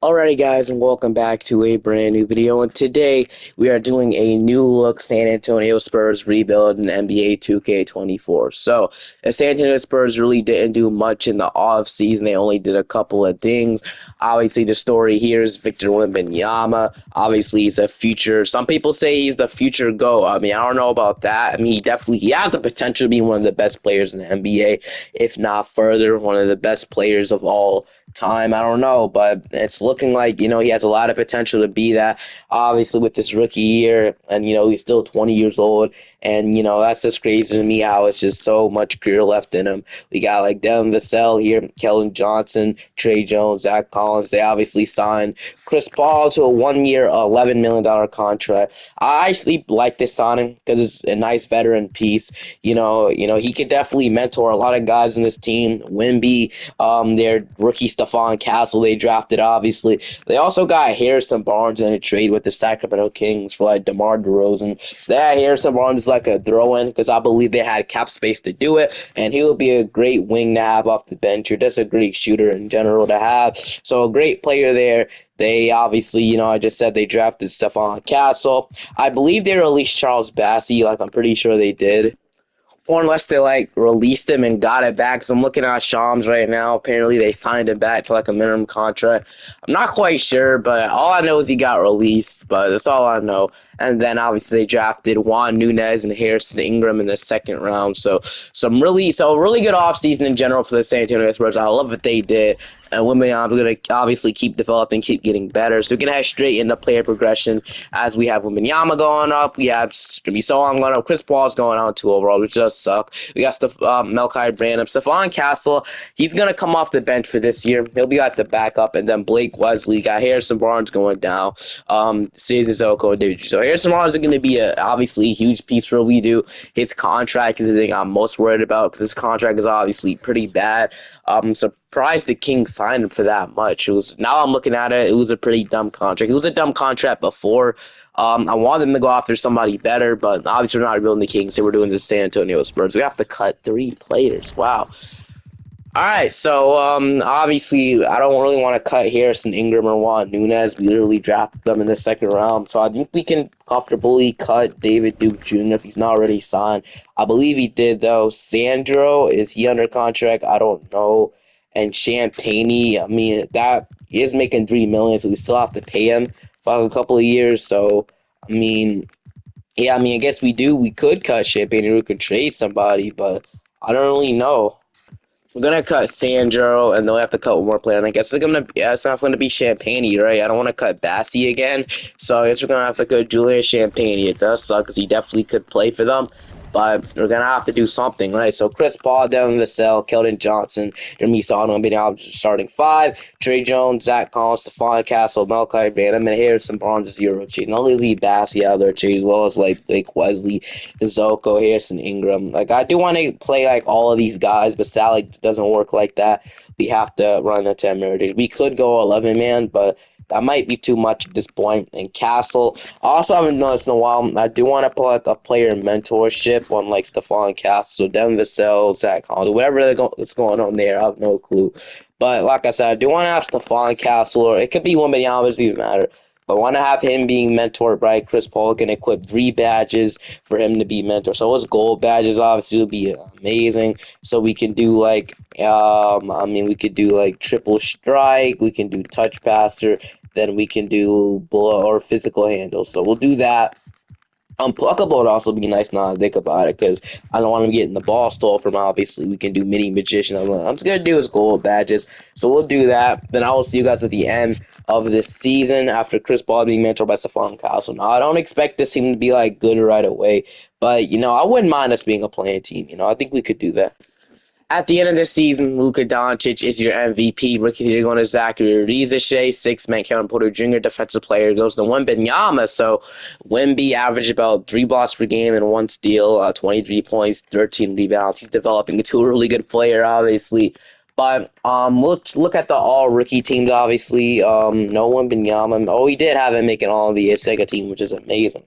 Alrighty guys, and welcome back to a brand new video, and today we are doing a new look San Antonio Spurs rebuild in NBA 2K24. So the San Antonio Spurs really didn't do much in the off season. They only did a couple of things. Obviously the story here is Victor Wembanyama. Obviously he's a future, some people say he's the future GOAT. I mean, I don't know about that. I mean, he has the potential to be one of the best players in the NBA, if not further, one of the best players of all time. I don't know, but it's looking like, he has a lot of potential to be that. Obviously, with this rookie year, and, he's still 20 years old. And, that's just crazy to me how it's just so much career left in him. We got like Devin Vassell here, Keldon Johnson, Trey Jones, Zach Collins. They obviously signed Chris Paul to a 1 year, $11 million contract. I actually like this signing because it's a nice veteran piece. He could definitely mentor a lot of guys in this team. Wimby, their rookie Stephon Castle they drafted, obviously. They also got Harrison Barnes in a trade with the Sacramento Kings for like DeMar DeRozan. That Harrison Barnes is like a throw-in because I believe they had cap space to do it, and he would be a great wing to have off the bench. Or just a great shooter in general to have. So a great player there. They obviously, I just said they drafted Stephon Castle. I believe they released Charles Bassey. Like, I'm pretty sure they did, or unless they like released him and got it back. So I'm looking at Shams right now. Apparently they signed him back to like a minimum contract. I'm not quite sure, but all I know is he got released. But that's all I know. And then obviously they drafted Juan Nunez and Harrison Ingram in the second round. So a really good offseason in general for the San Antonio Spurs. I love what they did. And Wembanyama is going to obviously keep developing, keep getting better. So we can head straight into player progression as we have Wembanyama going up. We have Son going up. Chris Paul's going on 2 overall, which does suck. We got Melchi Branham. Stephon Castle, he's going to come off the bench for this year. He'll be like the backup. And then Blake Wesley, got Harrison Barnes going down. Cesar Zoko, and David. So Harrison Barnes is going to be obviously a huge piece for what we do. His contract is the thing I'm most worried about because his contract is obviously pretty bad. Surprised the Kings signed him for that much. Now I'm looking at it, it was a pretty dumb contract. It was a dumb contract before. I wanted them to go after somebody better, but obviously we're not rebuilding the Kings, so we're doing the San Antonio Spurs. We have to cut 3 players. Wow. All right, so obviously I don't really want to cut Harrison Ingram or Juan Nunez. We literally drafted them in the second round, so I think we can comfortably cut David Duke Jr. if he's not already signed. I believe he did though. Sandro, is he under contract? I don't know. And Champagne, I mean that he is making $3 million, so we still have to pay him for a couple of years. So I mean, yeah, I mean I guess we do. We could cut Champagne or we could trade somebody, but I don't really know. We're gonna cut Sandro, and they'll have to cut one more player. And I guess it's not gonna be Champagne, right? I don't want to cut Bassey again, so I guess we're gonna have to cut Julian Champagne. It does suck because he definitely could play for them, but we're gonna have to do something, right? So Chris Paul, Devin Vassell, Keldon Johnson, Jeremy Sano, being out starting five. Trey Jones, Zach Collins, Stephon Castle, Melchi Branham, and Harrison Barnes is Euro cheat. Not only leave Bassey out there cheat as well as like Blake Wesley, Zoko, Harrison Ingram. Like I do want to play like all of these guys, but Sally doesn't work like that. We have to run a 10 minute. We could go 11 man, but that might be too much at this point. And Castle, I also haven't done this in a while. I do want to pull out a player mentorship on like Stephon Castle, so Devin Vassell, Zach Collins, whatever what's going on there. I have no clue. But like I said, I do want to have Stephon Castle, or it could be one, but it doesn't even matter. But I want to have him being mentored by Chris Paul. Can equip 3 badges for him to be mentor. So his gold badges obviously would be amazing. So we can do like, we could do like triple strike. We can do touch passer. Then we can do blow or physical handle. So we'll do that. Unpluckable would also be nice now I think about it because I don't want him getting the ball stole from obviously. We can do mini magician. I'm just going to do his gold badges. So we'll do that. Then I will see you guys at the end of this season after Chris Paul being mentored by Stephon Castle. Now, I don't expect this team to be like good right away, but I wouldn't mind us being a playing team. I think we could do that. At the end of the season, Luka Doncic is your MVP. Rookie of the year going to Zachary Rizashay. Six-man Kevin Porter Jr. Defensive player goes to Wembanyama. So Wemby averaged about 3 blocks per game and 1 steal, 23 points, 13 rebounds. He's developing into a really good player, obviously. But we'll look at the all rookie teams. Obviously, no one Binyama. Oh, we did have him making all the Sega team, which is amazing.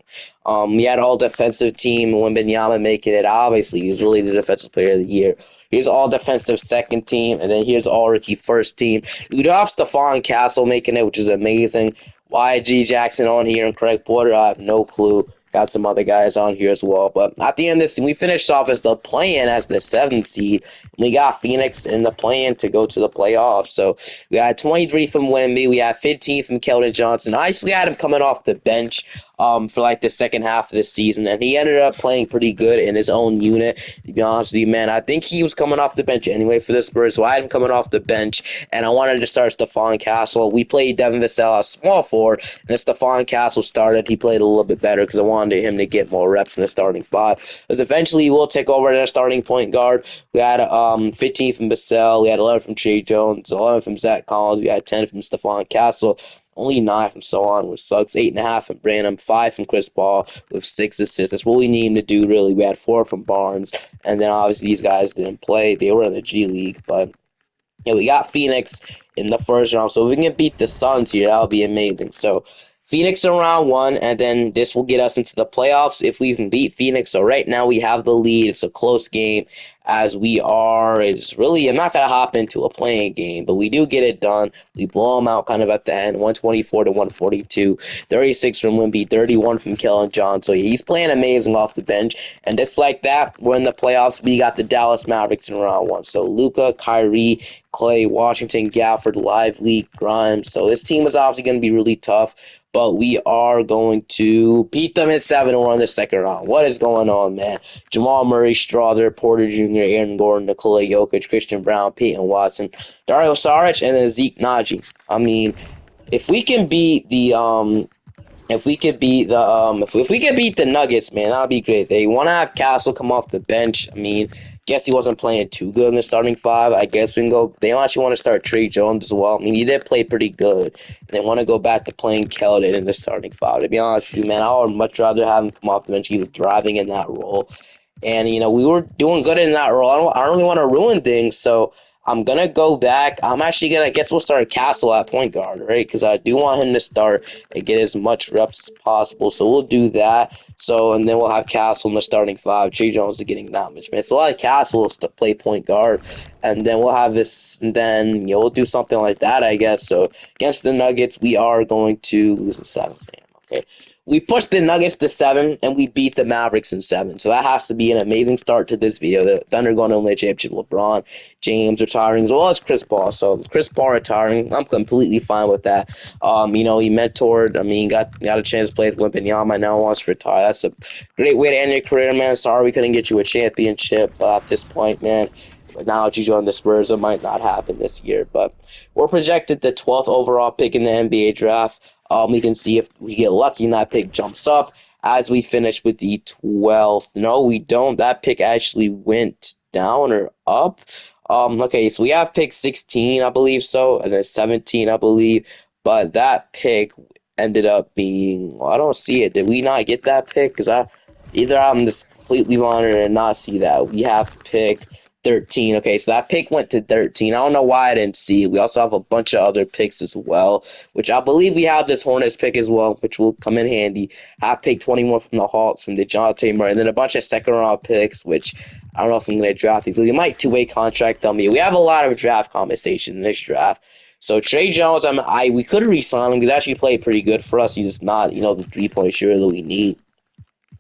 We had all defensive team. When Binyama making it, obviously he's really the defensive player of the year. Here's all defensive second team, and then here's all rookie first team. We do have Stephon Castle making it, which is amazing. YG Jackson on here and Craig Porter, I have no clue. Got some other guys on here as well. But at the end of this, we finished off as the play-in as the 7th seed. We got Phoenix in the play-in to go to the playoffs. So we had 23 from Wemby. We had 15 from Keldon Johnson. I actually had him coming off the bench for like the second half of the season, and he ended up playing pretty good in his own unit. To be honest with you, man, I think he was coming off the bench anyway for the Spurs, so I had him coming off the bench, and I wanted to start Stephon Castle. We played Devin Vassell as small forward, and then Stephon Castle started. He played a little bit better because I wanted him to get more reps in the starting five. Because eventually he will take over as starting point guard. We had 15 from Vassell, we had 11 from Trey Jones, 11 from Zach Collins, we had 10 from Stephon Castle. Only 9 from Solon, which sucks. 8.5 from Branham. 5 from Chris Paul with 6 assists. That's what we need him to do, really. We had 4 from Barnes. And then obviously these guys didn't play. They were in the G League. But yeah, we got Phoenix in the first round. So if we can beat the Suns here, that'll be amazing. So Phoenix in round 1, and then this will get us into the playoffs if we can beat Phoenix. So right now we have the lead. It's a close game as we are. It's really, I'm not going to hop into a playing game, but we do get it done. We blow them out kind of at the end, 124 to 142, 36 from Wemby, 31 from Keldon Johnson. So he's playing amazing off the bench. And just like that, we're in the playoffs. We got the Dallas Mavericks in round 1. So Luka, Kyrie, Clay, Washington, Gafford, Lively, Grimes. So this team is obviously going to be really tough, but we are going to beat them in 7 or on the second round. What is going on, man? Jamal Murray, Strother, Porter Jr., Aaron Gordon, Nikola Jokic, Christian Brown, Peyton Watson, Dario Saric, and then Zeke Naji. I mean, if we can beat the if we could beat the if we could beat the Nuggets, man, that'd be great. They want to have Castle come off the bench. I mean, guess he wasn't playing too good in the starting five. I guess we can go. They actually want to start Trey Jones as well. I mean, he did play pretty good. And they want to go back to playing Keldon in the starting five. To be honest with you, man, I would much rather have him come off the bench. He was thriving in that role. And, we were doing good in that role. I don't really want to ruin things, so I'm going to go back. I'm actually going to, I guess we'll start Castle at point guard, right? Because I do want him to start and get as much reps as possible. So we'll do that. So, and then we'll have Castle in the starting five. Trey Jones is getting that much, man. So we'll have Castle to play point guard. And then we'll have this, and then, we'll do something like that, I guess. So against the Nuggets, we are going to lose in 7. Okay. We pushed the Nuggets to 7, and we beat the Mavericks in 7. So that has to be an amazing start to this video. The Thunder going to win the championship. LeBron James retiring, as well as Chris Paul. So Chris Paul retiring, I'm completely fine with that. He mentored. I mean, got a chance to play with Wembanyama. Now wants to retire. That's a great way to end your career, man. Sorry we couldn't get you a championship at this point, man. But now that you join the Spurs, it might not happen this year. But we're projected the 12th overall pick in the NBA draft. We can see if we get lucky and that pick jumps up as we finish with the 12th. No, we don't. That pick actually went down or up. Okay, so we have pick 16, I believe so, and then 17, I believe. But that pick ended up being, well, I don't see it. Did we not get that pick? Because either I'm just completely wrong or not see that. We have pick 13. Okay, so that pick went to 13. I don't know why I didn't see it. We also have a bunch of other picks as well, which I believe we have this Hornets pick as well, which will come in handy. I picked 21 from the Hawks, from DeJounte Murray, and then a bunch of second-round picks, which I don't know if I'm going to draft these. We might two-way contract them. We have a lot of draft conversation in this draft. So Trey Jones, we could re-sign him. He's actually played pretty good for us. He's not, the three-point shooter that we need.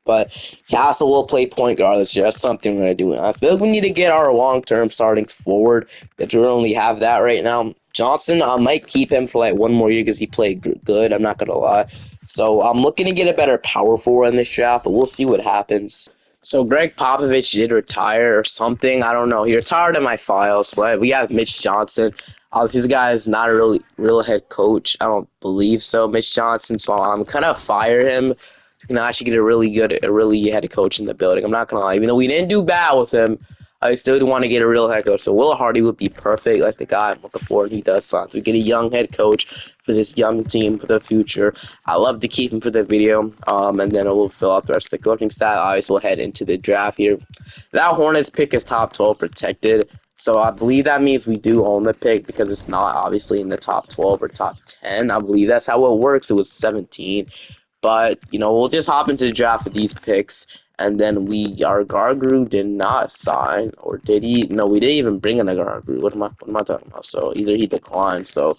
But Castle will play point guard this year. That's something we're going to do. I feel like we need to get our long-term startings forward because we only have that right now. Johnson, I might keep him for like one more year because he played good. I'm not going to lie. So I'm looking to get a better power forward in this draft, but we'll see what happens. So Greg Popovich did retire or something. I don't know. He retired in my files. But we have Mitch Johnson. This guy is not a real head coach. I don't believe so. Mitch Johnson. So I'm kind of fire him. You can actually get a really head coach in the building. I'm not gonna lie, even though we didn't do bad with him, I still do want to get a real head coach. So Will Hardy would be perfect, like the guy I'm looking for, and he does sign. So we get a young head coach for this young team for the future. I love to keep him for the video, and then we'll fill out the rest of the coaching staff. Obviously, we'll head into the draft here. That Hornets pick is top 12 protected. So I believe that means we do own the pick because it's not obviously in the top 12 or top 10. I believe that's how it works. It was 17. But, we'll just hop into the draft with these picks. And then our Gargru did not sign, or did he? No, we didn't even bring in a Gargru. What am I talking about? So either he declined. So,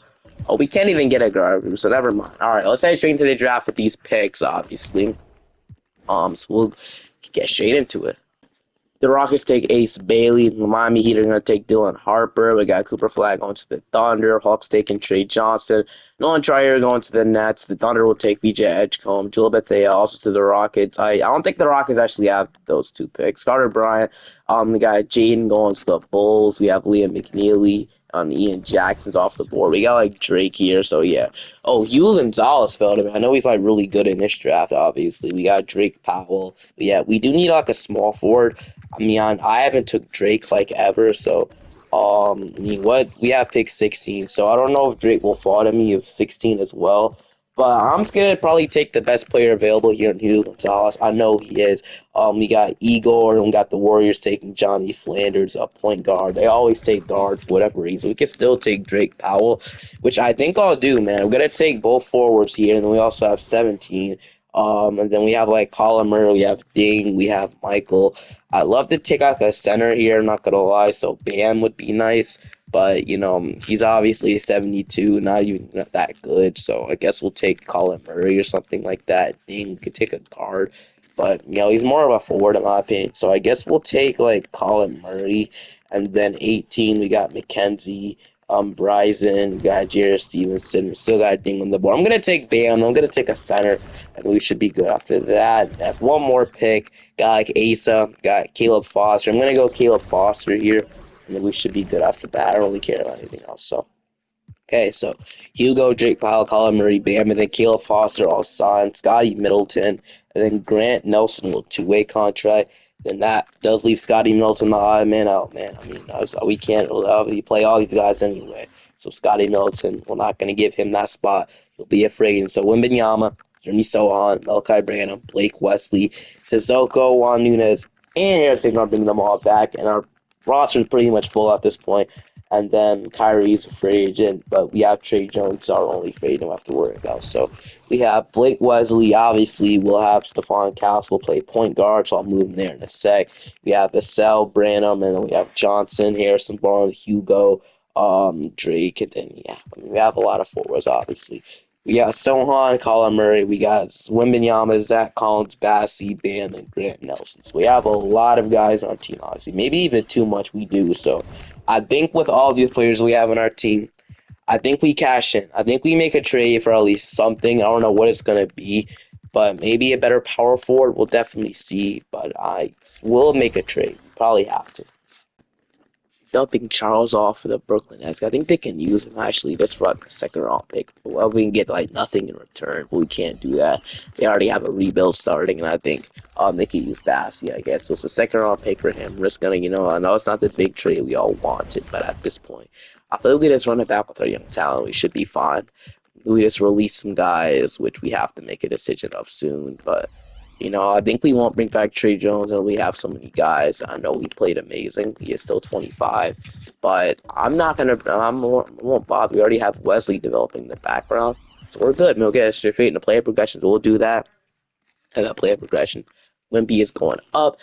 oh, we can't even get a Gargru. So never mind. All right, let's head straight into the draft with these picks, obviously. So we'll get straight into it. The Rockets take Ace Bailey. The Miami Heat are going to take Dylan Harper. We got Cooper Flag going to the Thunder. Hawks taking Trey Johnson. Nolan Trier going to the Nets. The Thunder will take BJ Edgecombe. Joel Bethea also to the Rockets. I don't think the Rockets actually have those two picks. Carter Bryant. We got Jaden going to the Bulls. We have Liam McNeely. Ian Jackson's off the board. We got like Drake here, so yeah. Oh, Hugh Gonzalez fell to me. I know he's like really good in this draft, obviously. We got Drake Powell. But yeah, we do need like a small forward. I mean, I haven't took Drake like ever, so I mean, what we have pick 16, so I don't know if Drake will fall to me of 16 as well. But I'm just gonna probably take the best player available here in Hugo Gonzalez. I know he is. We got Igor, and we got the Warriors taking Johnny Flanders, a point guard. They always take guard for whatever reason. We can still take Drake Powell, which I think I'll do, man. I'm gonna take both forwards here, and then we also have 17. And then we have like Colin Murray, we have Ding, we have Michael. I'd love to take out a center here, I'm not gonna lie. So Bam would be nice, but he's obviously 72, not even that good. So I guess we'll take Colin Murray or something like that. Ding could take a guard, but he's more of a forward in my opinion. So I guess we'll take like Colin Murray, and then 18 we got McKenzie. Bryson, we got Jared Stevenson, we still got Ding on the board. I'm gonna take Bam. I'm gonna take a center, and we should be good after that. Have one more pick. Got like Asa, got Caleb Foster. I'm gonna go Caleb Foster here, and then we should be good after that. I don't really care about anything else. So okay, so Hugo, Drake Powell, Colin Murray, Bam, and then Caleb Foster all signed. Scotty Middleton, and then Grant Nelson will two-way contract. Then that does leave Scotty Middleton the odd man out, man. I mean, we can't play all these guys anyway. So Scotty Middleton, we're not going to give him that spot. He'll be afraid. And so Wembanyama, Jeremy Sohan, Malachi Branham, Blake Wesley, Sissoko, Juan Nunez, and Harrison are bringing them all back. And our roster is pretty much full at this point. And then Kyrie's a free agent, but we have Trey Jones, our only free agent we have to worry about. So we have Blake Wesley. Obviously, we'll have Stephon Castle play point guard, so I'll move him there in a sec. We have Vassell, Branham, and then we have Johnson, Harrison Barnes, Hugo, Drake, and then we have a lot of forwards, obviously. We got Sohan, Colin Murray. We got Wembanyama, Zach Collins, Bassie, Bam, and Grant Nelson. So we have a lot of guys on our team, obviously. Maybe even too much we do. So I think with all these players we have on our team, I think we cash in. I think we make a trade for at least something. I don't know what it's going to be, but maybe a better power forward. We'll definitely see. But I will make a trade. Probably have to. Dumping Charles off for the Brooklyn Nets. I think they can use him actually just for like a second round pick. Well, we can get like nothing in return, but we can't do that. They already have a rebuild starting, and I think they can use Bassie, I guess. So it's a second round pick for him. We're just gonna, I know it's not the big trade we all wanted, but at this point, I feel we just run it back with our young talent. We should be fine. We just release some guys, which we have to make a decision of soon, but. I think we won't bring back Trey Jones, and we have so many guys. I know he played amazing. He is still 25, but I'm not gonna. I won't bother. We already have Wesley developing the background, so we're good. We'll get straight into player progressions. We'll do that. And that player progression. Wimpy is going up.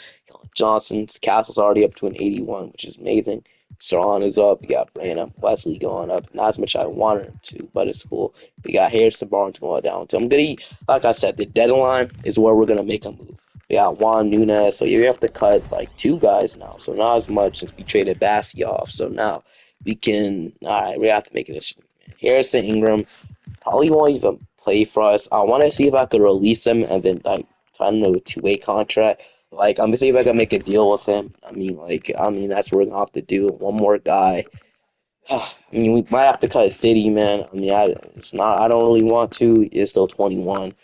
Johnson's Castle's already up to an 81, which is amazing. Strawn is up. We got Brandon Wesley going up. Not as much as I wanted him to, but it's cool. We got Harrison Barnes going down. So I'm gonna, like I said, the deadline is where we're gonna make a move. We got Juan Nunez, so you have to cut like two guys now. So not as much since we traded Bassie off. So now we can. All right, we have to make a decision. Harrison Ingram probably won't even play for us. I want to see if I could release him and then like try to know a two-way contract. Like I'm gonna see if I can make a deal with him. That's what we're gonna have to do. One more guy. We might have to cut City, man. It's not. I don't really want to. He's still 21.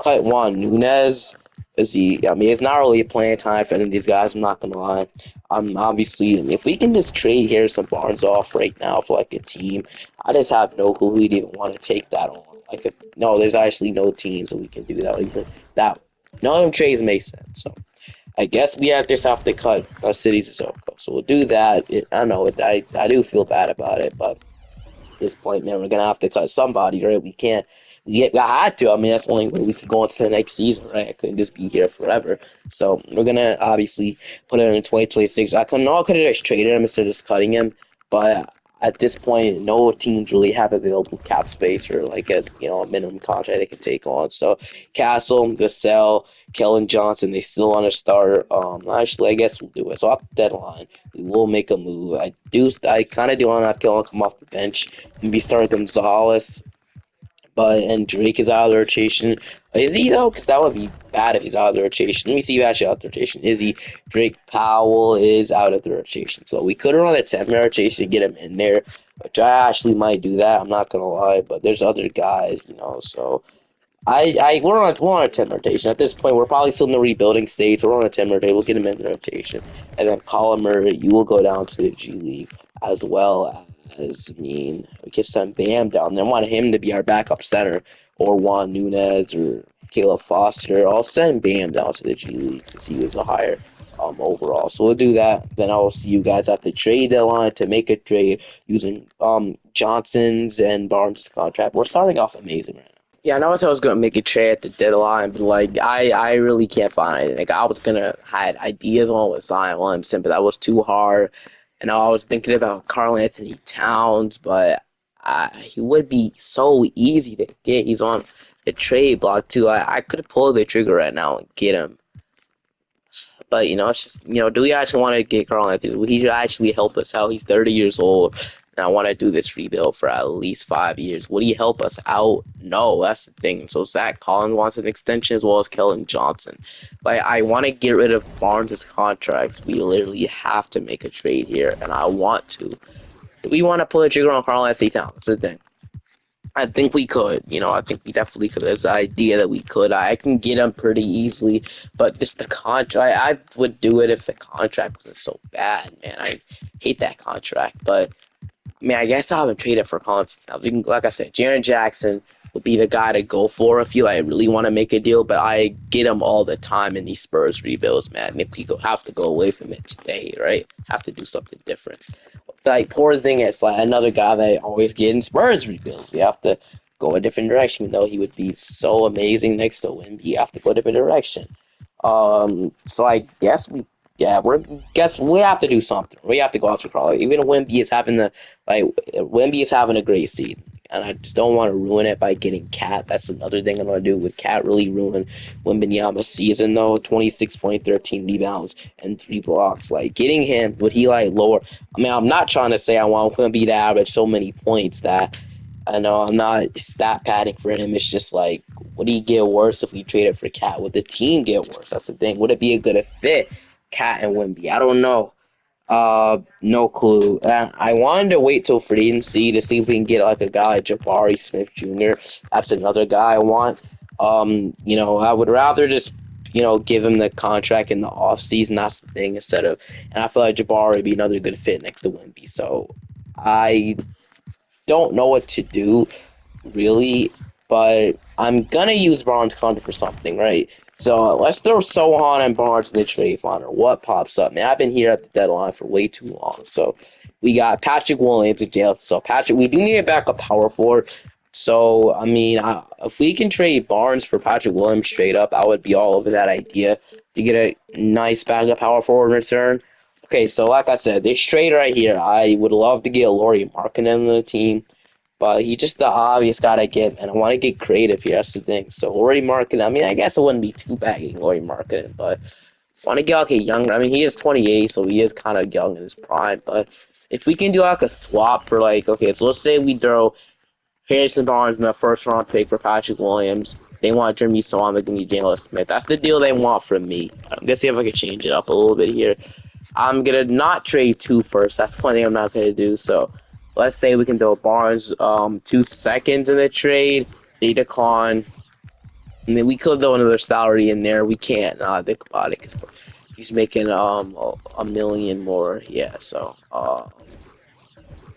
Cut Juan Nunez. It's not really a playing time for any of these guys. I'm not gonna lie. Obviously, if we can just trade Harrison Barnes off right now for like a team, I just have no clue who'd even want to take that on. No, there's actually no teams that we can do that. None of them trades make sense. So I guess we have to cut our cities to Zoko. So we'll do that. I don't know. I do feel bad about it, but at this point, man, we're gonna have to cut somebody, right? We can't. I had to. I mean, that's the only way we could go into the next season, right? I couldn't just be here forever. So we're gonna obviously put it in 2026. I could have just traded him instead of just cutting him, but at this point, no teams really have available cap space or like a minimum contract they can take on. So Castle, Gasell, Kellen Johnson, they still want to start. Actually, I guess we'll do it. So off the deadline, we will make a move. I kind of do want to have Kellen come off the bench and be starting Gonzalez, and Drake is out of the rotation. Is he though? Because that would be bad if he's out of the rotation. Let me see who actually out of the rotation. Is he? Drake Powell is out of the rotation. So we could run a 10-man rotation to get him in there, which I actually might do that. I'm not gonna lie, but there's other guys. So we're on a 10 rotation. At this point, we're probably still in the rebuilding stage. So we're on a 10 rotation. We'll get him in the rotation. And then Collimer, you will go down to the G League as well as we can send Bam down there. I want him to be our backup center or Juan Nunez or Caleb Foster. I'll send Bam down to the G League since he was a higher overall. So we'll do that. Then I will see you guys at the trade deadline to make a trade using Johnson's and Barnes' contract. We're starting off amazing right now. Yeah, I know I was gonna make a trade at the deadline, but like I really can't find anything. Like I was gonna had ideas on with Zion Williamson, but that was too hard. And I was thinking about Karl Anthony Towns, but he would be so easy to get. He's on the trade block too. I could pull the trigger right now and get him. But it's just do we actually want to get Carl Anthony? Will he actually help us out? He's 30 years old, and I want to do this rebuild for at least 5 years. Would he help us out? No, that's the thing. So Zach Collins wants an extension as well as Kellen Johnson. Like I want to get rid of Barnes' contracts. We literally have to make a trade here, and I want to. Do we want to pull a trigger on Carl Anthony Towns? That's the thing. I think we could. I think we definitely could. There's the idea that we could. I can get him pretty easily, but just the contract. I would do it if the contract wasn't so bad, man. I hate that contract, but I mean, I guess I haven't traded for Collins. Like I said, Jaren Jackson would be the guy to go for if you really want to make a deal, but I get him all the time in these Spurs rebuilds, man. If we have to go away from it today, right? Have to do something different. Like Porzingis, like another guy that I always get in Spurs rebuilds. We have to go a different direction, though. He would be so amazing next to Wimby. You have to go a different direction. So I guess we have to do something. We have to go after Crawley. Even Wimby is having a great season, and I just don't want to ruin it by getting Cat. That's another thing I'm gonna do. With Cat really ruin Wembanyama's season though. 26 point, 13 rebounds and 3 blocks. Like getting him, would he lower? I mean, I'm not trying to say I want Wemby to average so many points that I know I'm not stat padding for him. It's just like, would he get worse if we traded for Cat? Would the team get worse? That's the thing. Would it be a good fit, Cat and Wimby? I don't know. No clue. I wanted to wait till free agency to see if we can get like a guy like Jabari Smith Jr. That's another guy I want. I would rather just give him the contract in the off season. That's the thing. And I feel like Jabari would be another good fit next to Wimby. So I don't know what to do really, but I'm gonna use Barnes contract for something, right? So let's throw Sohan and Barnes in the trade finder. What pops up, man? I've been here at the deadline for way too long. So we got Patrick Williams in jail. So Patrick, we do need a backup power forward. So I mean, if we can trade Barnes for Patrick Williams straight up, I would be all over that idea to get a nice backup power forward in return. Okay, so like I said, this trade right here, I would love to get Lauri Markkanen on the team. But he's just the obvious guy to get, and I want to get creative here. That's the thing. So Lauri Markkanen, I mean, I guess it wouldn't be too bad getting Lauri Markkanen, but I want to get like a younger. I mean, he is 28, so he is kind of young in his prime. But if we can do like a swap for okay, so let's say we throw Harrison Barnes in the first round pick for Patrick Williams. They want Jeremy Sohan, they're going to be Jalen Smith. That's the deal they want from me. I'm going to see if I can change it up a little bit here. I'm gonna not trade 2 firsts. That's one thing I'm not gonna do. So let's say we can throw Barnes 2 seconds in the trade. They decline. And then we could throw another salary in there. We can't think about it because he's making a million more. Yeah, so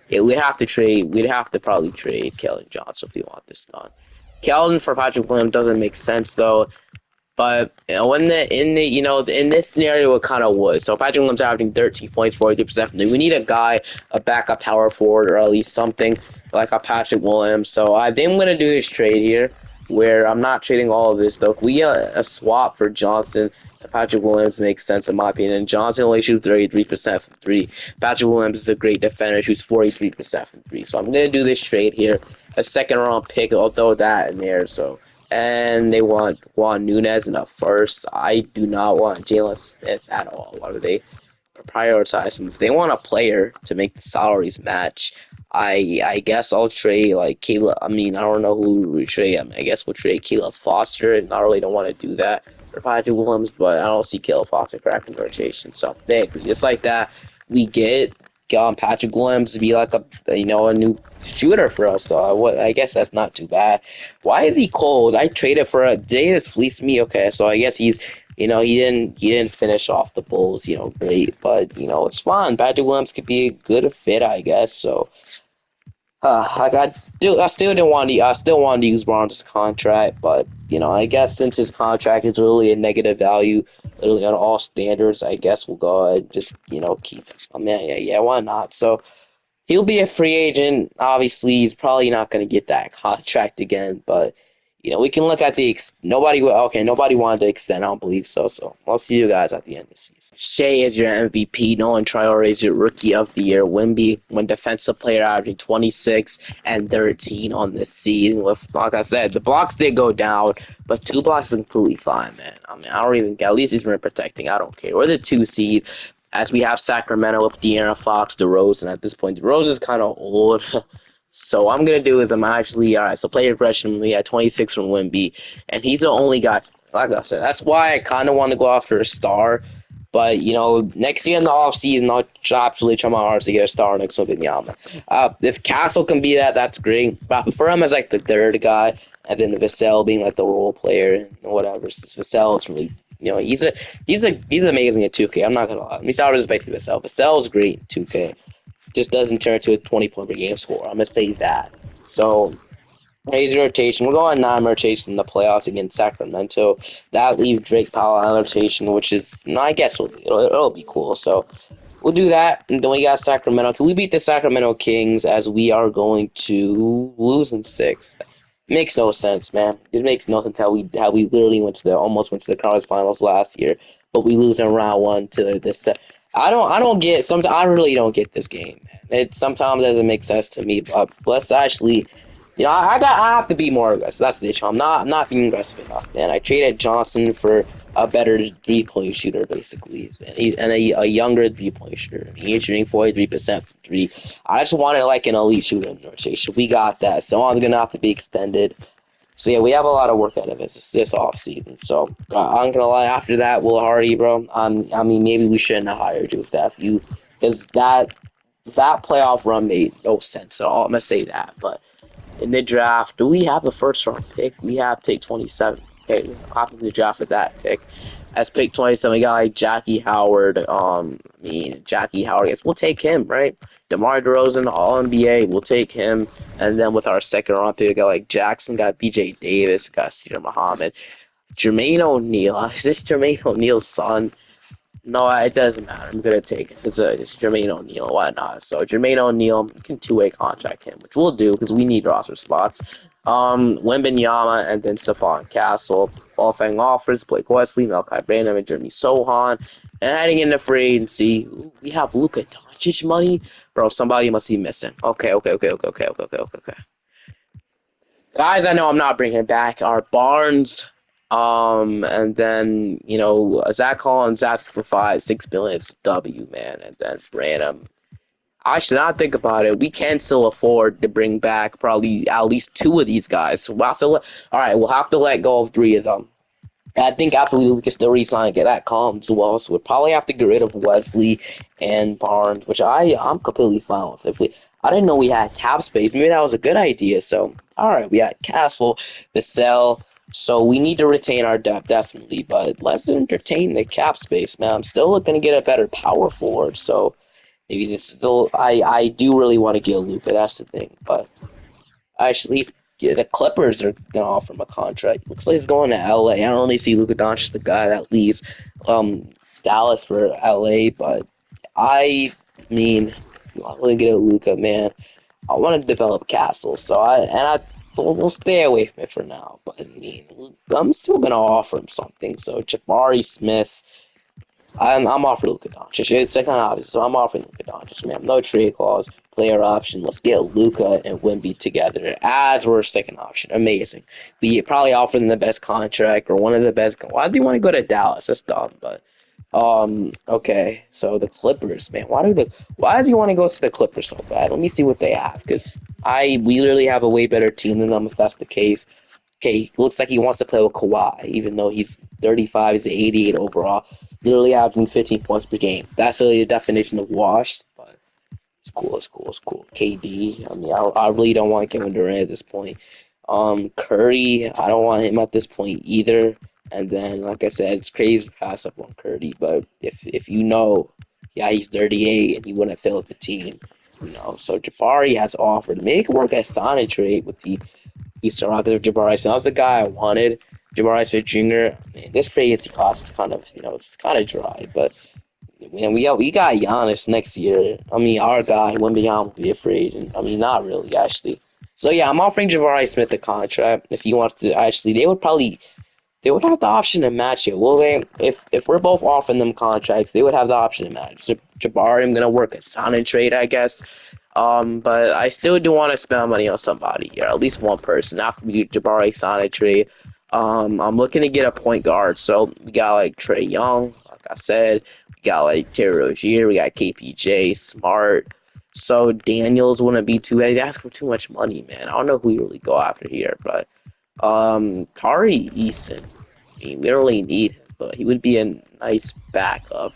yeah, we'd have to trade. We'd have to probably trade Keldon Johnson if we want this done. Keldon for Patrick Williams doesn't make sense though. But when in this scenario, it kind of would. So Patrick Williams averaging 13 points, 43%. We need a guy, a backup power forward, or at least something like a Patrick Williams. So I think I'm gonna do this trade here, where I'm not trading all of this though. We get a swap for Johnson. Patrick Williams makes sense in my opinion. Johnson only shoots 33% from three. Patrick Williams is a great defender, shoots 43% from three. So I'm gonna do this trade here. A second round pick, I'll throw that in there. So and they want Juan Nunez in a first. I do not want Jalen Smith at all. Why do they prioritize him? If they want a player to make the salaries match, I guess I'll trade like Caleb. I mean, I don't know who we trade. I mean, I guess we'll trade Caleb Foster, and I really don't want to do that for Patrick Williams, but I don't see Caleb Foster cracking the rotation. So they agree. Just like that, we get Patrick Williams to be like a new shooter for us. So I guess that's not too bad. Why is he cold? I traded for a day that's fleeced me. Okay, so I guess he's he didn't finish off the Bulls, great, but it's fine. Patrick Williams could be a good fit, I guess. So I still didn't want to I still wanted to use Barnes' contract, but I guess since his contract is really a negative value, literally on all standards, I guess we'll go ahead and just keep. I mean, yeah, why not? So he'll be a free agent. Obviously, he's probably not going to get that contract again, but we can look at nobody wanted to extend. I don't believe so. So I'll see you guys at the end of the season. Shea is your MVP. Nolan Traore is your Rookie of the Year. Wimby, one defensive player, averaging 26 and 13 on this season. With, like I said, the blocks did go down, but 2 blocks is completely fine, man. I mean, I don't even get. At least he's rim protecting. I don't care. We're the 2 seed. As we have Sacramento with De'Aaron Fox, DeRozan. At this point, DeRozan is kind of old. So what I'm gonna do is I'm actually all right. So player progression, we had 26 from Wimby, and he's the only guy. Like I said, that's why I kind of want to go after a star. But next year in the offseason, I'll absolutely try my hardest to get a star next to Yama. If Castle can be that, that's great. But I prefer him as like the third guy, and then Vassell being like the role player and whatever. Since Vassell is really, he's amazing at 2K. I'm not gonna lie. Let me start with respect for Vassell. Vassell is great in 2K, just doesn't turn to a 20-point per game score. I'm gonna say that. So Hayes rotation. We're going 9 rotation in the playoffs against Sacramento. That leaves Drake Powell on rotation, which is I guess it'll be cool. So we'll do that, and then we got Sacramento. Can we beat the Sacramento Kings as we are going to lose in 6? Makes no sense, man. It makes no sense how we literally almost went to the conference finals last year, but we lose in round 1 to this. I don't get. Sometimes I really don't get this game, man. It sometimes doesn't make sense to me. But let's actually, I have to be more aggressive. That's the issue. I'm not being aggressive enough, man. I traded Johnson for a better 3-point shooter, basically, and a younger 3-point shooter. He's shooting 43% from three. I just wanted like an elite shooter in the rotation. We got that. Someone's gonna have to be extended. So yeah, we have a lot of work ahead of us this off season. So I'm gonna lie. After that, Will Hardy, bro. I mean, maybe we shouldn't have hired you if because that playoff run made no sense at all. I'm gonna say that, but in the draft, do we have a first round pick? We have pick 27. Okay, after the draft with that pick. As pick 27, we got like Jackie Howard. Jackie Howard. I guess we'll take him, right? DeMar DeRozan, All NBA. We'll take him. And then with our second round pick, we got like Jackson, got BJ Davis, got Cedar Muhammad, Jermaine O'Neal. Is this Jermaine O'Neal's son? No, it doesn't matter. I'm gonna take it. It's Jermaine O'Neal. Why not? So Jermaine O'Neal can 2-way contract him, which we'll do because we need roster spots. Wembanyama and then Stephon Castle. Qualifying offers: Blake Wesley, Malachi Branham, and Jeremy Sohan. And heading into free agency, we have Luka Doncic money, bro. Somebody must be missing. Okay. Guys, I know I'm not bringing back our Barnes. And then Zach Collins asking for 5-6 billion. It's a W, man. And then Branham. I should not think about it. We can still afford to bring back probably at least 2 of these guys. So all right, we'll have to let go of 3 of them. I think absolutely we can still re-sign and get that Collins as well. So we'll probably have to get rid of Wesley and Barnes, which I'm completely fine with. I didn't know we had cap space. Maybe that was a good idea. So all right, we had Castle, Vassell. So we need to retain our depth definitely, but let's entertain the cap space, man. I'm still looking to get a better power forward. So maybe this still I do really want to get Luka. That's the thing, but actually Yeah, the Clippers are gonna offer him a contract. Looks like he's going to LA. I don't really see Luka Doncic the guy that leaves Dallas for LA, but I mean, I really get a Luka, man. I want to develop castles, so we'll stay away from it for now. But I mean, I'm still gonna offer him something. So Jabari Smith, I'm offering Luka Doncic. It's kind of obvious, so I'm offering Luka Doncic, man. No trade clause, player option. Let's get Luka and Wemby together as we're second option. Amazing. We probably offer them the best contract or one of the best. Why do you want to go to Dallas? That's dumb, but okay. So the Clippers, man. Why does he want to go to the Clippers so bad? Let me see what they have, because we literally have a way better team than them if that's the case. Okay, looks like he wants to play with Kawhi, even though he's 35, he's 88 overall, literally averaging 15 points per game. That's really the definition of washed, but it's cool, it's cool, it's cool. KD, I mean, I really don't want Kevin Durant at this point. Curry, I don't want him at this point either. And then, like I said, it's crazy to pass up on Curry, but if you know, yeah, he's 38 and he wouldn't fill up the team, you know. So Jafari has offered. Maybe he could work at sign trade with the He's surrounded with Jabari Smith. That was the guy I wanted. Jabari Smith Jr. Man, this free agency class is kind of, it's kind of dry. But man, we got Giannis next year. I mean, our guy Wembanyama will be a free agent. I mean, not really actually. So yeah, I'm offering Jabari Smith a contract. If he wants to, actually, they would have the option to match it. Well, if we're both offering them contracts, they would have the option to match. Jabari, I'm gonna work a sign and trade, I guess. But I still do want to spend money on somebody here, at least one person. After we do Jabari sign and trade, I'm looking to get a point guard. So we got like Trey Young, like I said. We got like Terry Rozier. We got KPJ, Smart. So Daniels wouldn't be too bad. They ask for too much money, man. I don't know who we really go after here, but Tari Eason. I mean, we don't really need him, but he would be a nice backup.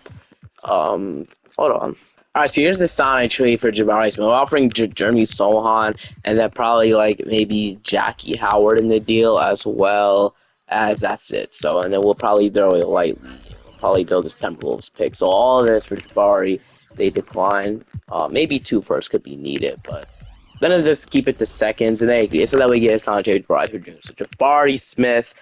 Hold on. All right, so here's the sign trade for Jabari Smith. We're offering Jeremy Sohan and then probably like maybe Jackie Howard in the deal as well as that's it. So and then we'll probably throw it lightly. We'll probably throw this Timberwolves pick. So all of this for Jabari, they decline. Maybe two first could be needed, but gonna just keep it to seconds and then so that we get a sign trade for Jr. So Jabari Smith.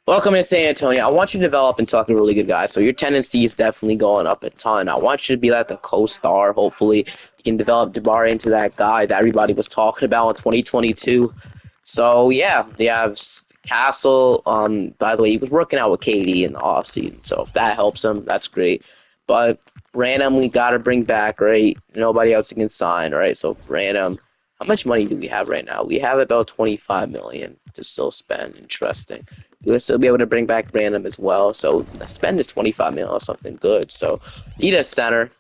Welcome to San Antonio. I want you to develop into like a really good guy. So your tendency is definitely going up a ton. I want you to be like the co-star. Hopefully, you can develop Jabari into that guy that everybody was talking about in 2022. So yeah, they have Castle. By the way, he was working out with KD in the offseason. So if that helps him, that's great. But Branham, we got to bring back, right? Nobody else can sign, right? So Branham, how much money do we have right now? We have about 25 million to still spend. Interesting. You'll still be able to bring back Branham as well. So spend this 25 million on something good. So need a center.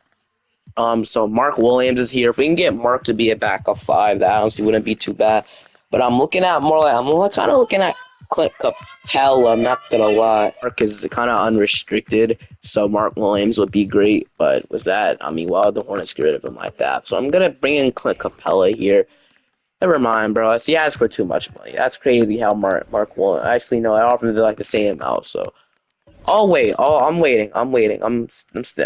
So Mark Williams is here. If we can get Mark to be a backup five, that honestly wouldn't be too bad. But I'm looking at more like I'm kind of looking at Clint Capella. I'm not gonna lie. Mark is kind of unrestricted, so Mark Williams would be great. But with that, I mean, well, the Hornets get rid of him like that. So I'm gonna bring in Clint Capella here. Never mind, bro. He asked for too much money. That's crazy how Mark won. Actually, no, I offered him like the same amount. So, oh wait, I'm waiting.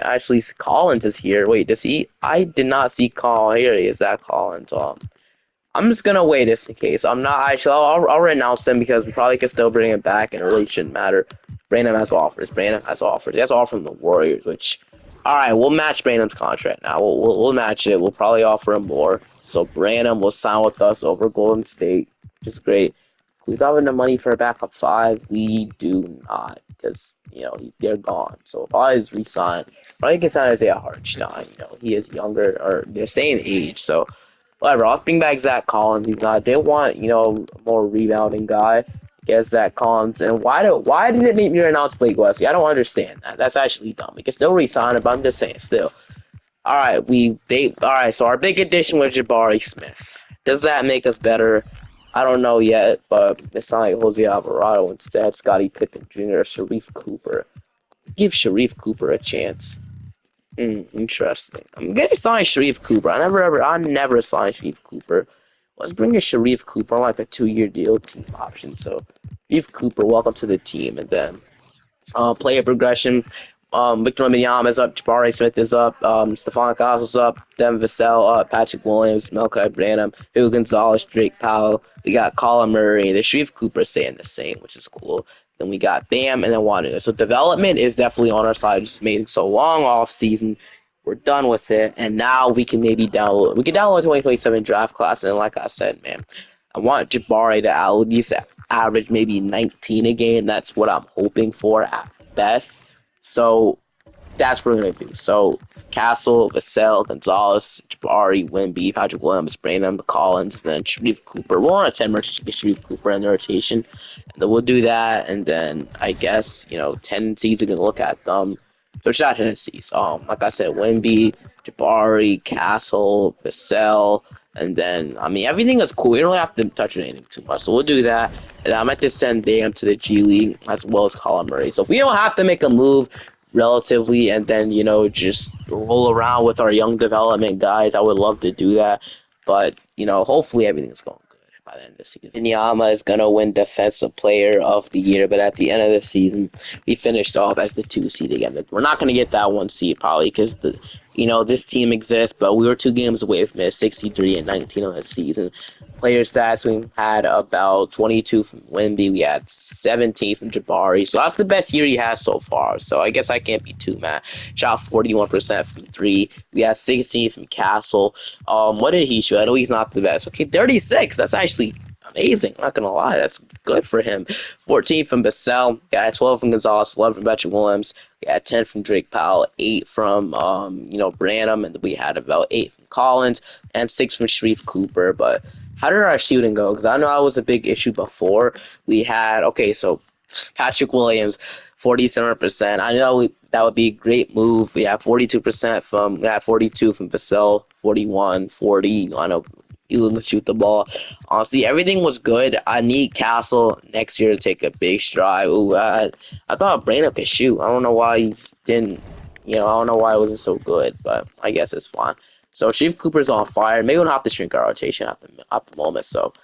Actually, Collins is here. Wait, does he? I did not see Collins. Here he is. That Collins. I'm just gonna wait just in case. I'm not actually. I'll renounce him because we probably can still bring him back, and it really shouldn't matter. Branham has offers. Branham has offers. He has offers from the Warriors, which, all right, we'll match Branham's contract now. We'll match it. We'll probably offer him more. So Branham will sign with us over Golden State, which is great. We got enough money for a backup five. We do not, because they're gone. So if I resign, probably can sign Isaiah Hartenstein. He is younger or they're same age, so whatever. I'll bring back Zach Collins. They want a more rebounding guy. Get Zach Collins. And why did it make me announce Blake Wesley? I don't understand that. That's actually dumb. We can still resign him, but I'm just saying still. All right, all right. So our big addition was Jabari Smith. Does that make us better? I don't know yet, but it's not like Jose Alvarado. Instead, Scottie Pippen Jr., Sharif Cooper. Give Sharif Cooper a chance. Interesting. I'm gonna sign Sharif Cooper. I never signed Sharif Cooper. Let's bring in Sharif Cooper on like a 2-year deal, team option. So, Sharif Cooper, welcome to the team, and then player progression. Victor Wembanyama is up, Jabari Smith is up, Stephon Castle's up, Devin Vassell up, Patrick Williams, Melchi Branham, Hugo Gonzalez, Drake Powell. We got Colin Murray, the Sharif Cooper staying the same, which is cool. Then we got Bam and then Wanu. So development is definitely on our side. Just made it so long off season. We're done with it, and now we can maybe download. We can download 2027 draft class, and like I said, man, I want Jabari to at least average maybe 19 a game. That's what I'm hoping for at best. So that's what we're gonna do. So Castle, Vassell, Gonzalez, Jabari, Wimby, Patrick Williams, Branham, Collins, then Sharif Cooper. We're on a 10 rotation, get Sharif Cooper in the rotation. And then we'll do that, and then I guess, 10 seeds are gonna look at them. So it's not tendencies. Like I said, Wimby, Jabari, Castle, Vassell, and then everything is cool. We don't have to touch anything too much. So we'll do that. And I might just send Bam to the G League as well as Colin Murray. So if we don't have to make a move relatively and then just roll around with our young development guys, I would love to do that. But hopefully everything's going good by the end of the season. Inyama is gonna win Defensive Player of the Year, but at the end of the season, we finished off as the 2 seed again. We're not gonna get that 1 seed probably because this team exists, but we were 2 games away from it, 63 and 19 on the season. Player stats, we had about 22 from Wemby. We had 17 from Jabari. So that's the best year he has so far. So I guess I can't be too mad. Shot 41% from 3. We had 16 from Castle. What did he shoot? I know he's not the best. Okay, 36. That's actually amazing. Not going to lie. That's good for him. 14 from Vassell. We had 12 from Gonzalez. 11 from Patrick Williams. We had 10 from Drake Powell. 8 from, Branham. And we had about 8 from Collins. And 6 from Sharif Cooper. But how did our shooting go? Because I know that was a big issue before. We had, so Patrick Williams, 47%. I know that would be a great move. We have 42% from, 42 from Vassell, 41, 40. I know you can shoot the ball. Honestly, everything was good. I need Castle next year to take a big stride. Ooh, I thought Brandon could shoot. I don't know why he didn't, I don't know why it wasn't so good, but I guess it's fine. So Chief Cooper's on fire. Maybe we'll have to shrink our rotation at the moment. So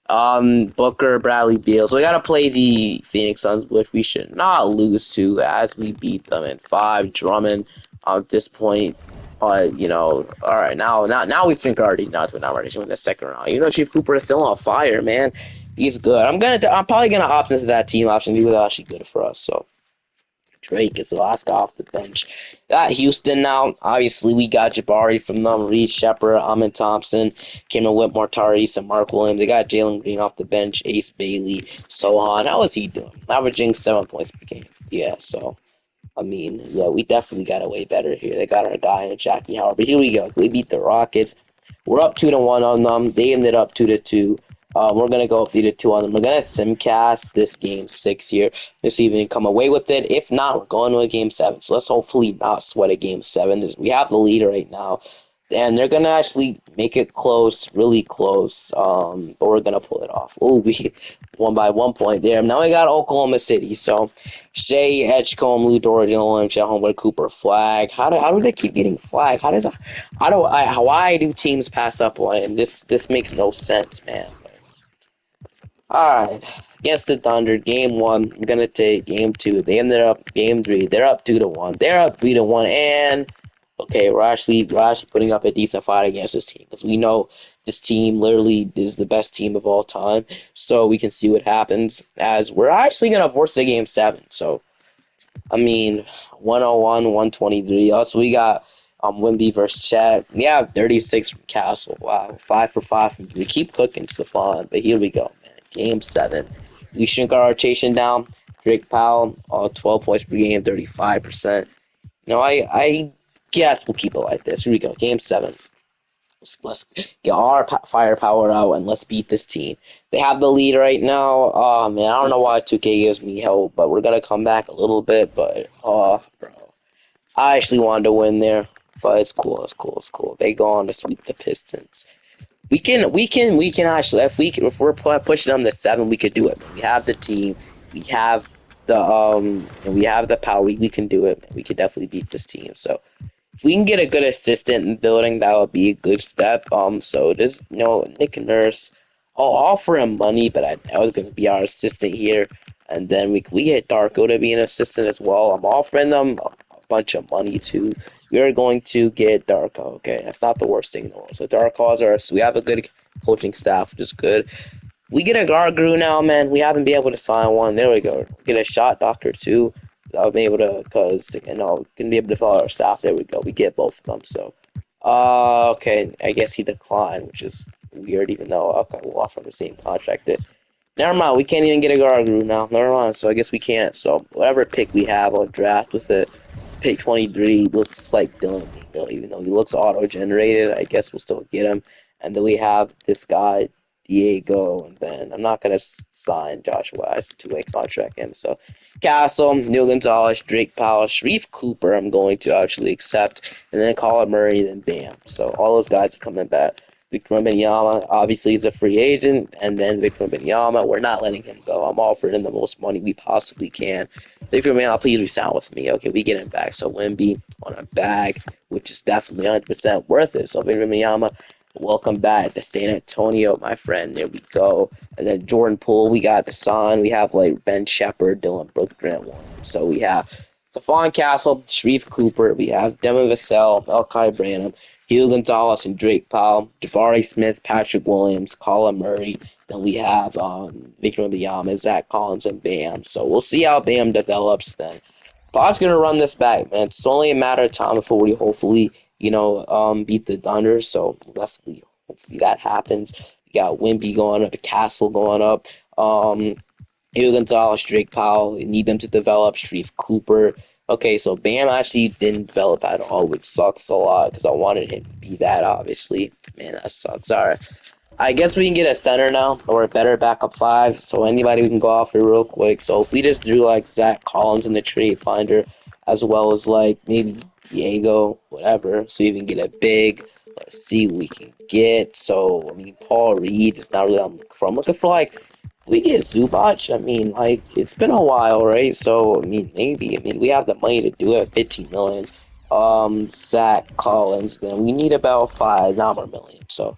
Booker, Bradley Beal. So we gotta play the Phoenix Suns, which we should not lose to as we beat them in 5. Drummond at this point. But all right, now we think already not to an rotation in the second round. Chief Cooper is still on fire, man. He's good. I'm probably gonna opt into that team option. He was actually good for us. So Drake is Alaska off the bench. Got Houston now. Obviously, we got Jabari from them, Reed Shepard, Amin Thompson, Cameron Whitmore, Tyrese, and Mark Williams. They got Jalen Green off the bench, Ace Bailey, Sohan. How is he doing? Averaging 7 points per game. Yeah, so yeah, we definitely got a way better here. They got our guy in Jackie Howard. But here we go. We beat the Rockets. We're up 2-1 on them. They ended up 2-2. We're gonna go up 3-2 on them. We're gonna simcast this game 6 here to see if we can come away with it. If not, we're going to a game 7. So let's hopefully not sweat a game 7. We have the lead right now, and they're gonna actually make it close, really close. But we're gonna pull it off. Oh, we won by 1 point there. Now we got Oklahoma City. So Shea, Edgecombe, Lou Dora, Dylan, Chet Holmgren, Cooper, flag. How do they keep getting flag? Why do teams pass up on it? And this makes no sense, man. Alright, against the Thunder, game 1. I'm gonna take game 2. They ended up game 3. They're up 2-1. They're up 3-1, and okay, we're actually putting up a decent fight against this team because we know this team literally is the best team of all time. So we can see what happens as we're actually gonna force a game 7. So 101, 123. Also, we got Wimby versus Chet. We have 36 from Castle. Wow, 5 for 5 from we keep cooking Stephon, but here we go, man. Game 7. We shrink our rotation down. Drake Powell, 12 points per game, 35%. I guess we'll keep it like this. Here we go, game 7. Let's get our firepower out and let's beat this team. They have the lead right now. Oh, man, I don't know why 2K gives me hope, but we're going to come back a little bit. But, bro, I actually wanted to win there, but it's cool. It's cool. They go on to sweep the Pistons. We can actually, if we're pushing them to 7, we could do it. We have the team. We have and we have the power. We can do it. We could definitely beat this team. So if we can get a good assistant in building, that would be a good step. So there's Nick Nurse. I'll offer him money, but I was gonna be our assistant here, and then we get Darko to be an assistant as well. I'm offering them bunch of money too. We are going to get Darko. Okay, that's not the worst thing in the world. So Darko's our. So we have a good coaching staff, which is good. We get a Gargrew now, man. We haven't been able to sign one. There we go. Get a shot doctor too. I'll be able to, cause gonna be able to follow our staff. There we go. We get both of them. So, okay. I guess he declined, which is weird. Even though okay, we'll offer the same contract. Never mind, we can't even get a Gargrew now. Never mind, so I guess we can't. So whatever pick we have, I'll draft with it. Pick 23 looks just like Dylan Mingo, even though he looks auto-generated. I guess we'll still get him. And then we have this guy, Diego, and then I'm not gonna sign Joshua. I two-way contract him. So Castle, Neil Gonzalez, Drake Powell, Sharif Cooper. I'm going to actually accept, and then Colin Murray, then bam. So all those guys are coming back. Victor Wembanyama obviously is a free agent, and then Victor Wembanyama, we're not letting him go. I'm offering him the most money we possibly can. Victor Wembanyama, please resign with me. Okay, we get him back. So Wemby on a bag, which is definitely 100% worth it. So Victor Wembanyama, welcome back to San Antonio, my friend. There we go. And then Jordan Poole, we got Hassan. We have like Ben Shepard, Dylan Brooks, Grant Williams. So we have Stephon Castle, Sharif Cooper. We have Devin Vassell, Elkai Branham, Hugh Gonzalez and Drake Powell, Jabari Smith, Patrick Williams, Colin Murray. Then we have Victor Wembanyama, Zach Collins, and Bam. So we'll see how Bam develops then. Bob's gonna run this back, man. It's only a matter of time before we hopefully, beat the Thunder. So definitely, hopefully that happens. We got Wimby going up, the Castle going up. Hugh Gonzalez, Drake Powell, they need them to develop. Sharif Cooper. Okay, so Bam actually didn't develop at all, which sucks a lot because I wanted him to be that, obviously. Man, that sucks. All right. I guess we can get a center now, or a better backup five. So anybody we can go off real quick. So if we just do like Zach Collins in the trade finder, as well as like maybe Diego, whatever, so you can get a big. Let's see what we can get. So I mean, Paul Reed is not really I'm looking for like we get Zubac. I mean, like it's been a while, right? So I mean, maybe. I mean, we have the money to do it. 15 million. Zach Collins. Then we need about five, not more million. So.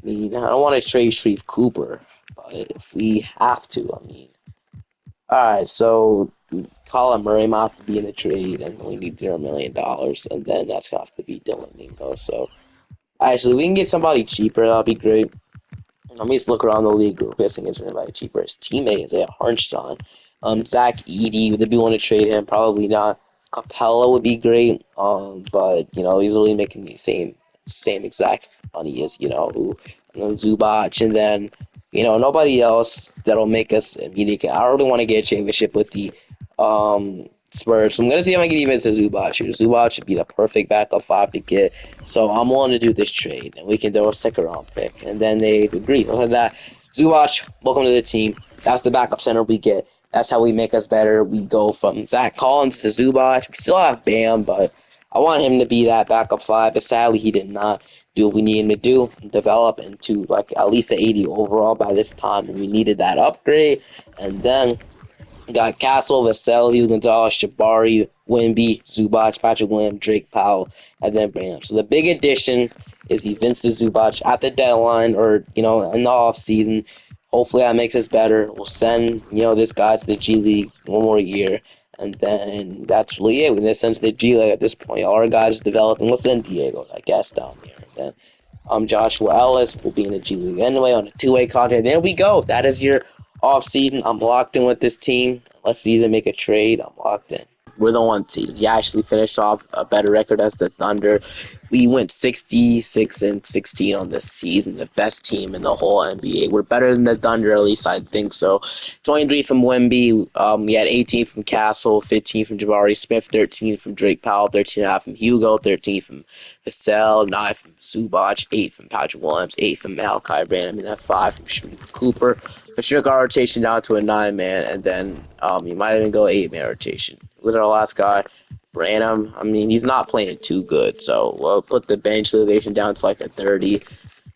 I mean, I don't want to trade Sharif Cooper, but if we have to, I mean. Alright, so Colin Murray might have to be in the trade, and we need $0 million, and then that's going to have to be Dylan Mingo. So, actually, we can get somebody cheaper, that'll be great. Let me just look around the league real quick, seeing if there's anybody cheaper. His teammate is at Harnstein. Zach Edey, would they be want to trade him? Probably not. Capella would be great, but he's really making the same exact money as Zubac, and then nobody else that'll make us immediate. I really want to get a championship with the Spurs. So I'm gonna see if I can even say Zubac. Zubac should be the perfect backup five to get. So I'm willing to do this trade, and we can throw a second round pick. And then they agree. Look at that. Zubac, welcome to the team. That's the backup center we get. That's how we make us better. We go from Zach Collins to Zubac. We still have Bam, but I want him to be that backup five. But sadly, he did not do what we need him to do, develop into like at least an 80 overall by this time. And we needed that upgrade. And then got Castle, Vassell, Hugh Gonzalez, Jabari, Wimby, Zubac, Patrick Williams, Drake Powell, and then Bam. So the big addition is the Vincent Zubac at the deadline or, in the off season. Hopefully that makes us better. We'll send, this guy to the G League one more year. And then that's really it. We're going to send to the G League at this point. All our guys are developing. We'll send Diego, I guess, down there. And then Joshua Ellis will be in the G League anyway on a two-way contract. There we go. That is your off-season. I'm locked in with this team. Unless we either make a trade, I'm locked in. We're the one team. We actually finished off a better record as the Thunder. We went 66-16 on this season, the best team in the whole NBA. We're better than the Thunder, at least I think so. 23 from Wemby. We had 18 from Castle, 15 from Jabari Smith, 13 from Drake Powell, 13.5 from Hugo, 13 from Vassell, 9 from Zubac, 8 from Patrick Williams, 8 from Malachi Branham, and then 5 from Sharif Cooper. We shook our rotation down to a 9-man, and then you might even go 8-man rotation. With our last guy, Branham, I mean, he's not playing too good, so we'll put the bench utilization down to like a 30.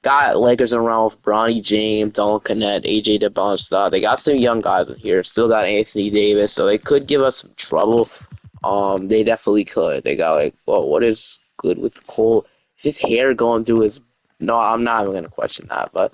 Got Lakers around with Bronny James, Donald Connett, AJ DeBonsta. They got some young guys in here. Still got Anthony Davis, so they could give us some trouble. They definitely could. They got like, well, what is good with Cole? Is his hair going through his? No, I'm not even gonna question that. But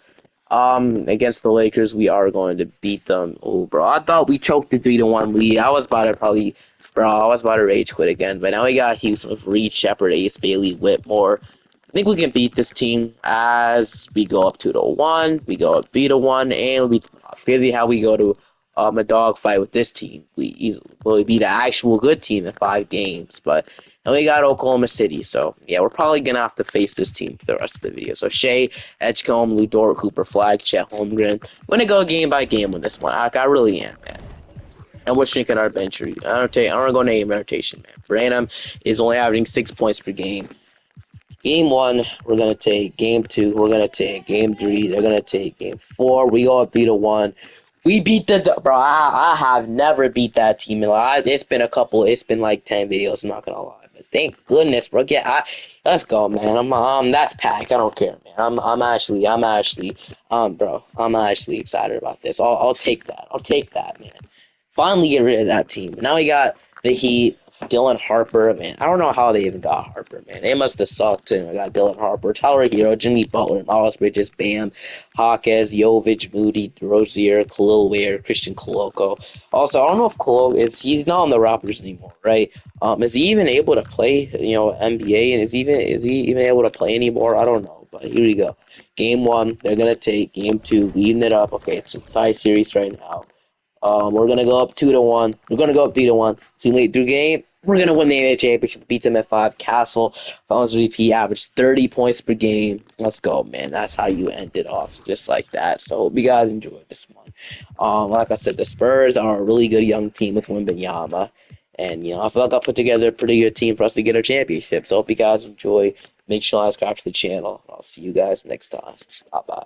against the Lakers, we are going to beat them. Oh, bro, I thought we choked the 3-1 lead. I was about to probably Bro, I was about to rage quit again, but now we got Houston with Reed, Shepard, Ace, Bailey, Whitmore. I think we can beat this team as we go up 2-1, we go up 3-1, and we crazy how we go to a dogfight with this team. We easily will beat an actual good team in 5 games, but and we got Oklahoma City, so yeah, we're probably gonna have to face this team for the rest of the video. So Shea, Edgecombe, Ludort, Cooper, Flag, Chet Holmgren. I'm gonna go game by game with this one. I really am, man. And we're drinking our bench. I don't go name rotation, man. Branham is only averaging 6 points per game. Game 1, we're gonna take. Game 2, we're gonna take. Game 3, they're gonna take. Game 4, we go up 3-1. We beat the bro. I have never beat that team in life. It's been a couple. It's been like 10 videos. I'm not gonna lie, but thank goodness, bro. Yeah, let's go, man. That's packed. I don't care, man. Bro. I'm actually excited about this. I'll take that. I'll take that, man. Finally get rid of that team. Now we got the Heat, Dylan Harper, man. I don't know how they even got Harper, man. They must have sucked too. I got Dylan Harper, Tyler Hero, Jimmy Butler, Miles Bridges, Bam, Hawkes, Jovic, Moody, Rozier, Khalil Ware, Christian Koloko. Also, I don't know if Koloko he's not on the Raptors anymore, right? Is he even able to play, NBA, and is he even able to play anymore? I don't know. But here we go. Game 1, they're gonna take. Game 2, leading it up. Okay, it's a tie series right now. We're gonna go up 2-1. We're gonna go up 3-1. See late through game. We're gonna win the NBA championship. Beat them at 5. Castle, Finals MVP, averaged 30 points per game. Let's go, man. That's how you end it off, just like that. So hope you guys enjoyed this one. Like I said, the Spurs are a really good young team with Wembanyama, and I feel like I put together a pretty good team for us to get our championship. So hope you guys enjoy. Make sure to subscribe to the channel. I'll see you guys next time. Bye bye.